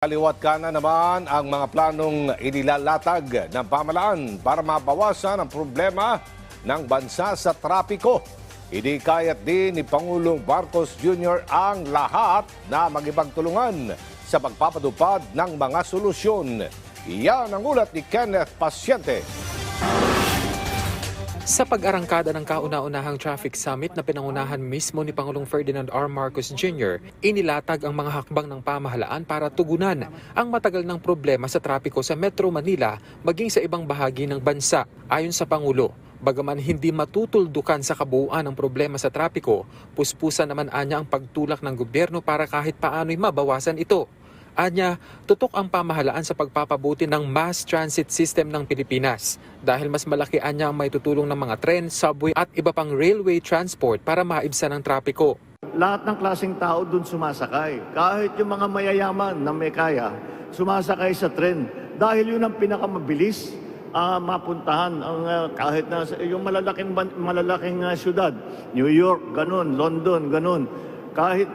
Kaliwat kanan naman ang mga planong inilalatag ng pamahalaan para mabawasan ang problema ng bansa sa trapiko. Inikayat din ni Pangulong Marcos Jr. ang lahat na magipagtulungan sa pagpapatupad ng mga solusyon. Iyan ang ulat ni Kenneth Paciente. Sa pag-arangkada ng kauna-unahang traffic summit na pinangunahan mismo ni Pangulong Ferdinand R. Marcos Jr., inilatag ang mga hakbang ng pamahalaan para tugunan ang matagal ng problema sa trapiko sa Metro Manila maging sa ibang bahagi ng bansa. Ayon sa Pangulo, bagaman hindi matutuldukan sa kabuuan ang problema sa trapiko, puspusan naman anya ang pagtulak ng gobyerno para kahit paano'y mabawasan ito. Anya, tutok ang pamahalaan sa pagpapabuti ng mass transit system ng Pilipinas dahil mas malaki anya ang maitutulong ng mga tren, subway at iba pang railway transport para maibsan ang trapiko. Lahat ng klaseng tao doon sumasakay. Kahit yung mga mayayaman na may kaya, sumasakay sa tren. Dahil yun ang pinakamabilis mapuntahan. Kahit na yung malalaking syudad, New York, ganun, London, ganun. Kahit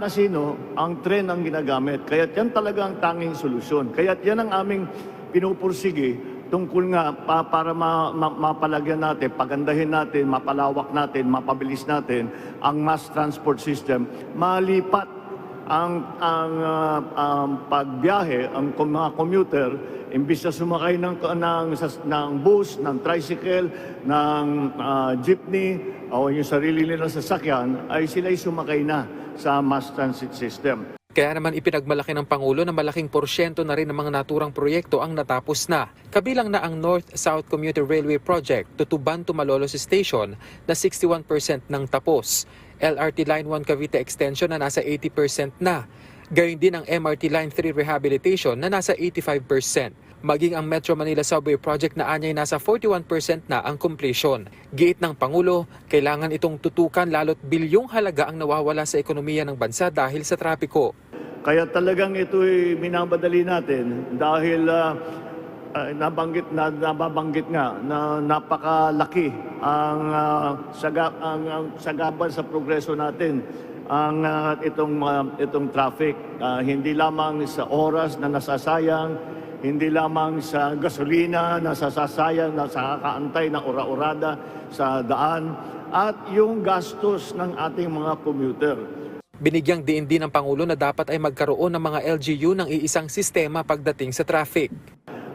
na sino, ang tren ang ginagamit. Kaya yan talaga ang tanging solusyon. Kaya yan ang aming pinupursige tungkol nga para mapalagyan natin, pagandahin natin, mapalawak natin, mapabilis natin ang mass transport system. Malipat ang pagbiyahe, ang mga commuter, imbis na sumakay ng bus, ng tricycle, ng jeepney, o yung sarili nilang sasakyan, ay sila'y sumakay na sa mass transit system. Kaya naman ipinagmalaki ng Pangulo na malaking porsyento na rin ng mga naturang proyekto ang natapos na. Kabilang na ang North-South Commuter Railway Project, Tutuban to Malolos Station na 61% nang tapos. LRT Line 1 Cavite Extension na nasa 80% na. Gayon din ang MRT Line 3 Rehabilitation na nasa 85%. Maging ang Metro Manila Subway Project na anyay nasa 41% na ang completion. Giit ng Pangulo, kailangan itong tutukan lalo't bilyong halaga ang nawawala sa ekonomiya ng bansa dahil sa trapiko. Kaya talagang ito'y minabadali natin dahil nababanggit nga na napakalaki ang sagabal sa progreso natin ang itong traffic. Hindi lamang sa oras na nasasayang, hindi lamang sa gasolina na sasasayang, na nakakaantay ng ora-orada sa daan, at yung gastos ng ating mga commuter. Binigyang diin din ng Pangulo na dapat ay magkaroon ng mga LGU ng iisang sistema pagdating sa traffic.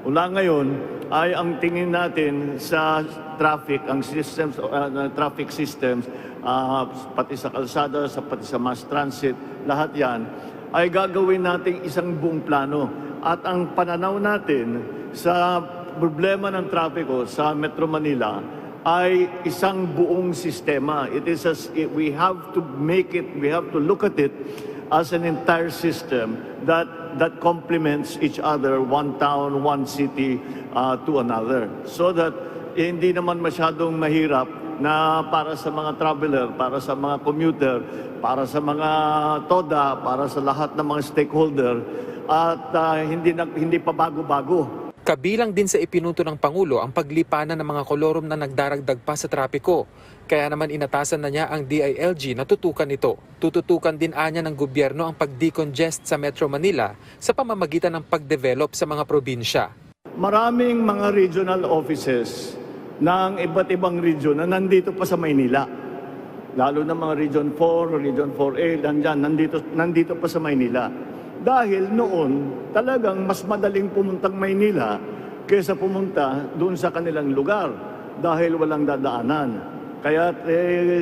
Mula ngayon ay ang tingin natin sa traffic, ang systems, traffic systems, pati sa kalsada, pati sa mass transit, lahat yan, ay gagawin nating isang buong plano. At ang pananaw natin sa problema ng trapiko sa Metro Manila ay isang buong sistema. We have to look at it as an entire system that complements each other, one town, one city to another. So that hindi naman masyadong mahirap na para sa mga traveler, para sa mga commuter, para sa mga TODA, para sa lahat ng mga stakeholder, at hindi pa bago-bago. Kabilang din sa ipinunto ng Pangulo ang paglipanan ng mga kolorum na nagdaragdag pa sa trapiko. Kaya naman inatasan na niya ang DILG na tutukan ito. Tututukan din anya ng gobyerno ang pag-decongest sa Metro Manila sa pamamagitan ng pag-develop sa mga probinsya. Maraming mga regional offices ng iba't ibang region na nandito pa sa Maynila. Lalo na mga Region 4, Region 4A, nandito pa sa Maynila. Dahil noon, talagang mas madaling pumuntang Maynila kaysa pumunta doon sa kanilang lugar dahil walang dadaanan. Kaya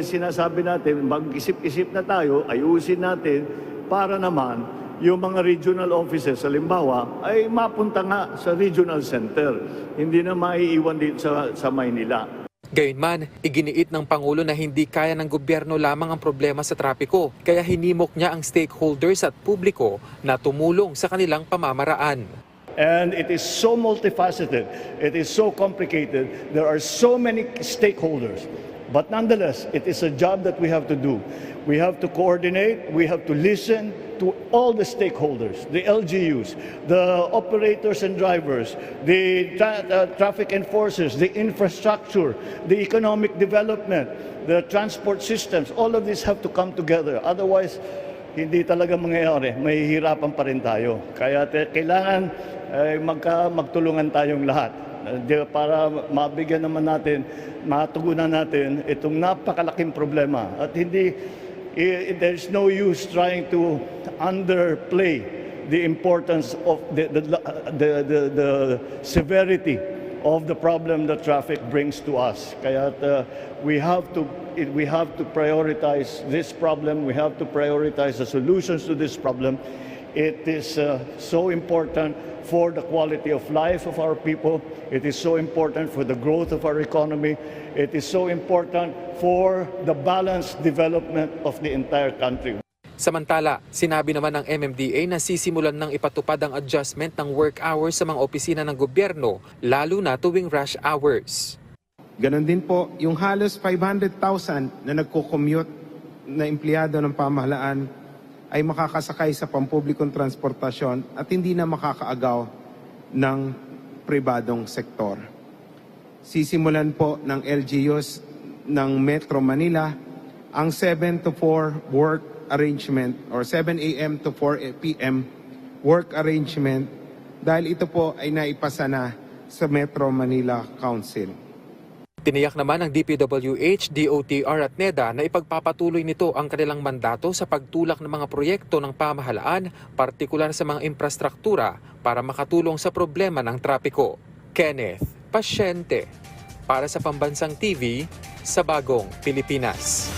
sinasabi natin, mag-isip-isip na tayo, ayusin natin para naman yung mga regional offices, halimbawa, ay mapunta nga sa regional center. Hindi na maiiwan dito sa Maynila. Gayunman, iginiit ng Pangulo na hindi kaya ng gobyerno lamang ang problema sa trapiko, kaya hinimok niya ang stakeholders at publiko na tumulong sa kanilang pamamaraan. And it is so multifaceted, it is so complicated, there are so many stakeholders. But nonetheless, it is a job that we have to do. We have to coordinate, we have to listen to all the stakeholders, the LGUs, the operators and drivers, the traffic enforcers, the infrastructure, the economic development, the transport systems. All of these have to come together. Otherwise, hindi talaga mangyayari, mahihirapan pa rin tayo. Kaya kailangan magtulungan tayong lahat para mabigyan naman natin, matugunan natin itong napakalaking problema. At there's no use trying to underplay the importance of the severity of the problem that traffic brings to us. Kaya we have to prioritize this problem. We have to prioritize the solutions to this problem. It is so important for the quality of life of our people. It is so important for the growth of our economy. It is so important for the balanced development of the entire country. Samantala, sinabi naman ng MMDA na sisimulan ng ipatupad ang adjustment ng work hours sa mga opisina ng gobyerno, lalo na tuwing rush hours. Ganon din po, yung halos 500,000 na nagko-commute na empleyado ng pamahalaan ay makakasakay sa pampublikong transportasyon at hindi na makakaagaw ng pribadong sektor. Sisimulan po ng LGUs ng Metro Manila ang 7 to 4 work arrangement or 7 a.m. to 4 p.m. work arrangement dahil ito po ay naipasa na sa Metro Manila Council. Tiniyak naman ng DPWH, DOTR at NEDA na ipagpapatuloy nito ang kanilang mandato sa pagtulak ng mga proyekto ng pamahalaan, partikular sa mga infrastruktura para makatulong sa problema ng trapiko. Kenneth Pasyente, para sa Pambansang TV, sa Bagong Pilipinas.